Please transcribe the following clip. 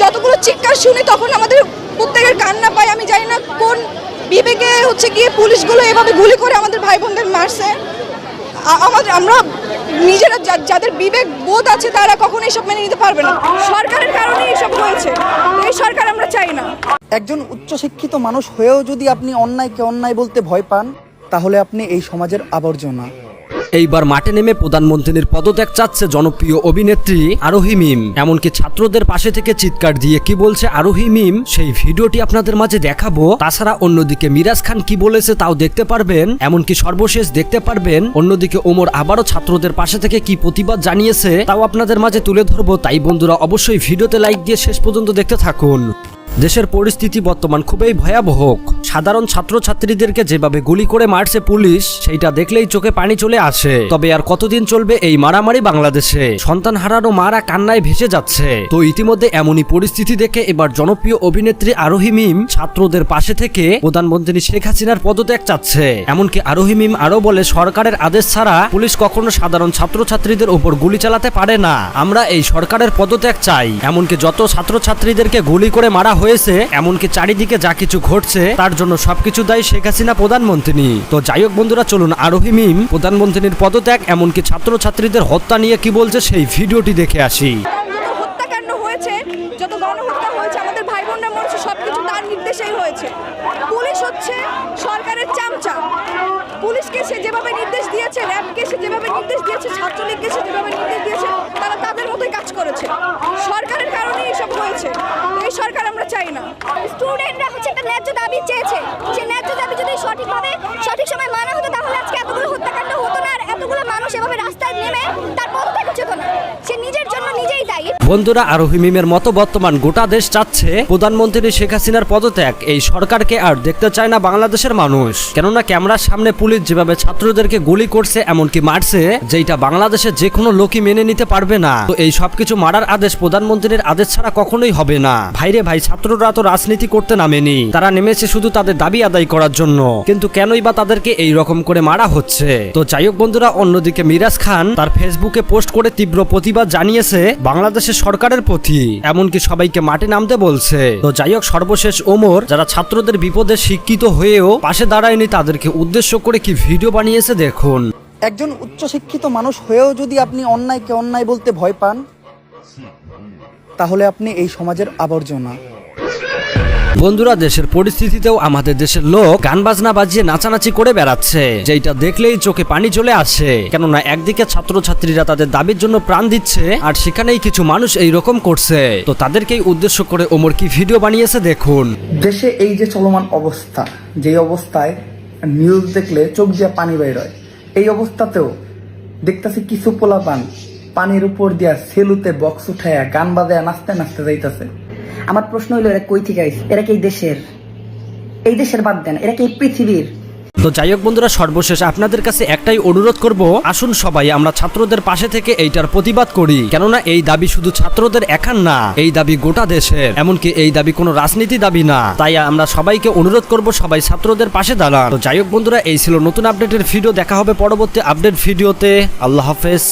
যতগুলো চিৎকার শুনি তখন আমাদের প্রত্যেকের কান্না পায়। আমি জানি না কোন বিবেকে গিয়ে পুলিশগুলো এভাবে গুলি করে আমাদের ভাই বোনদের মারছে। আমরা নিজেরা যাদের বিবেক বোধ আছে তারা কখনো এসব মেনে নিতে পারবে না। সরকারের কারণে এসব হয়েছে, এই সরকার আমরা চাই না। একজন উচ্চশিক্ষিত মানুষ হয়েও যদি আপনি অন্যায়কে অন্যায় বলতে ভয় পান, তাহলে আপনি এই সমাজের আবর্জনা। এইবার মাঠে নেমে প্রধানমন্ত্রীর পদত্যাগ চাচ্ছে জনপ্রিয় অভিনেত্রী আরোহী মিম। এমনকি ছাত্রদের পাশে থেকে চিৎকার দিয়ে কি বলছে আরোহী মিম, সেই ভিডিওটি আপনাদের মাঝে দেখাবো। তাছাড়া অন্যদিকে মিরাজ খান কি বলেছে তাও দেখতে পারবেন। এমনকি সর্বশেষ দেখতে পারবেন অন্যদিকে ওমর আবারও ছাত্রদের পাশে থেকে কি প্রতিবাদ জানিয়েছে তাও আপনাদের মাঝে তুলে ধরবো। তাই বন্ধুরা অবশ্যই ভিডিওতে লাইক দিয়ে শেষ পর্যন্ত দেখতে থাকুন। দেশের পরিস্থিতি বর্তমান খুবই ভয়াবহ। সাধারণ ছাত্রছাত্রীদেরকে যেভাবে গুলি করে মারছে পুলিশ, সেইটা দেখলেই চোখে পানি চলে আসে। তবে আর কতদিন চলবে এই মারামারি বাংলাদেশে? সন্তান হারানো মারা কান্নায় ভেসে যাচ্ছে। তো ইতিমধ্যে এমনই পরিস্থিতি দেখে এবার জনপ্রিয় অভিনেত্রী আরোহী মিম ছাত্রদের পাশে থেকে প্রধানমন্ত্রী শেখ হাসিনার পদত্যাগ চাচ্ছে। এমনকি আরোহী মিম আরো বলে, সরকারের আদেশ ছাড়া পুলিশ কখনো সাধারণ ছাত্রছাত্রীদের উপর গুলি চালাতে পারে না। আমরা এই সরকারের পদত্যাগ চাই। এমনকি যত ছাত্রছাত্রীদেরকে গুলি করে মারা হয়েছে, এমনকি চারিদিকে যা কিছু ঘটছে তার জন্য সবকিছু দায়ী শেখ হাসিনা প্রধানমন্ত্রী। তো যাই হোক বন্ধুরা, চলুন আরোহী মিম প্রধানমন্ত্রীর পদত্যাগ এমনকি ছাত্রছাত্রীদের হত্যা নিয়ে কি বলছে সেই ভিডিওটি দেখে আসি। হত্যাকাণ্ড হয়েছে, যত গণহত্যা হয়েছে, আমাদের ভাই বোনরা মরছে, সবকিছু তার নির্দেশেই হয়েছে। পুলিশ হচ্ছে সরকারের চামচা। পুলিশকে সে যেভাবে নির্দেশ দিয়েছে, র্যাবকে সে যেভাবে নির্দেশ দিয়েছে, ছাত্রলীগকে সে যেভাবে নির্দেশ দিয়েছে, তারা তাদের মতোই কাজ করেছে। সরকারের কারণে এসব হয়েছে, এই সরকার আমরা চাই না। স্টুডেন্টরা হচ্ছে একটা ন্যায্য দাবি চেয়েছে, সে ন্যায্য দাবি যদি সঠিকভাবে সঠিক সময় মানা হতো তাহলে আজকে এতগুলো হত্যাকাণ্ড হতো না, আর এতগুলো মানুষ এভাবে রাস্তায় নেমে তার পদত্যাগ হতো না। সে নিজের জন্য নিজেই দায়ী। বন্ধুরা, আরোহী মিমের মতো বর্তমান গোটা দেশ চাচ্ছে প্রধানমন্ত্রী শেখ হাসিনার পদত্যাগ। এই সরকারকে আর দেখতে চায় না বাংলাদেশের মানুষ। কেননা ক্যামেরার সামনে পুলিশ যেভাবে ছাত্রদেরকে গুলি করছে এমনকি মারছে, যেটা বাংলাদেশে যে কোনো লোকই মেনে নিতে পারবে না। তো এই সবকিছু মারার আদেশ প্রধানমন্ত্রীর আদেশ ছাড়া কখনোই হবে না। ভাইরে ভাই, ছাত্ররা তো রাজনীতি করতে নামেনি, তারা নেমেছে শুধু তাদের দাবি আদায় করার জন্য। কিন্তু কেনই বা তাদেরকে এই রকম করে মারা হচ্ছে? তো যাই হোক বন্ধুরা, অন্যদিকে মিরাজ খান তার ফেসবুকে পোস্ট করে তীব্র প্রতিবাদ জানিয়েছে বাংলাদেশের সরকারের প্রতি, এমনকি সবাইকে মাঠে নামতে বলছে। তো যাই হোক, সর্বশেষ ওমর যারা ছাত্রদের বিপদে শিক্ষিত হয়েও পাশে দাঁড়ায়নি তাদেরকে উদ্দেশ্য করে কি ভিডিও বানিয়েছে দেখুন। একজন উচ্চশিক্ষিত মানুষ হয়েও যদি আপনি অন্যায়কে অন্যায় বলতে ভয় পান, তাহলে আপনি এই সমাজের আবর্জনা। বন্ধুরা, দেশের পরিস্থিতিতেও আমাদের দেশের লোক গান বাজনা বাজিয়ে নাচানাচি করে বেড়াচ্ছে, যেটা দেখলেই চোখে পানি চলে আসে। কেননা একদিকে ছাত্রছাত্রীরা তাদের দাবির জন্য প্রাণ দিচ্ছে, আর সেখানেই কিছু মানুষ এই রকম করছে। তো তাদেরকেই উদ্দেশ্য করে ওমর কি ভিডিও বানিয়েছে দেখুন। দেশে এই যে চলমান অবস্থা, যে অবস্থায় নিউজ দেখলে চোখ দিয়ে পানি বের হয়, এই অবস্থাতেও দেখতেছি কিছু পোলাপান পানির উপর দিয়া সেলুতে বক্স উঠায়া গান বাজায় নাচতে নাচতে যাইতেছে। আমার প্রশ্ন হইলো, এরা কই থেকে আইছে? এরা কি এই দেশের বাদ দেন, এরা কি এই পৃথিবীর? তো যাই হোক বন্ধুরা, সর্বশেষ আপনাদের কাছে একটাই অনুরোধ করব, আসুন সবাই আমরা ছাত্রদের পাশে থেকে এইটার প্রতিবাদ করি। কেননা এই দাবি শুধু ছাত্রদের একার না, এই দাবি গোটা দেশের। এমনকি এই দাবি কোনো রাজনীতি দাবি না। তাই আমরা সবাইকে অনুরোধ করব সবাই ছাত্রদের পাশে দাঁড়ান। তো যাই হোক বন্ধুরা, এই ছিল নতুন আপডেটের ভিডিও। দেখা হবে পরবর্তী আপডেট ভিডিওতে। আল্লাহ হাফেজ।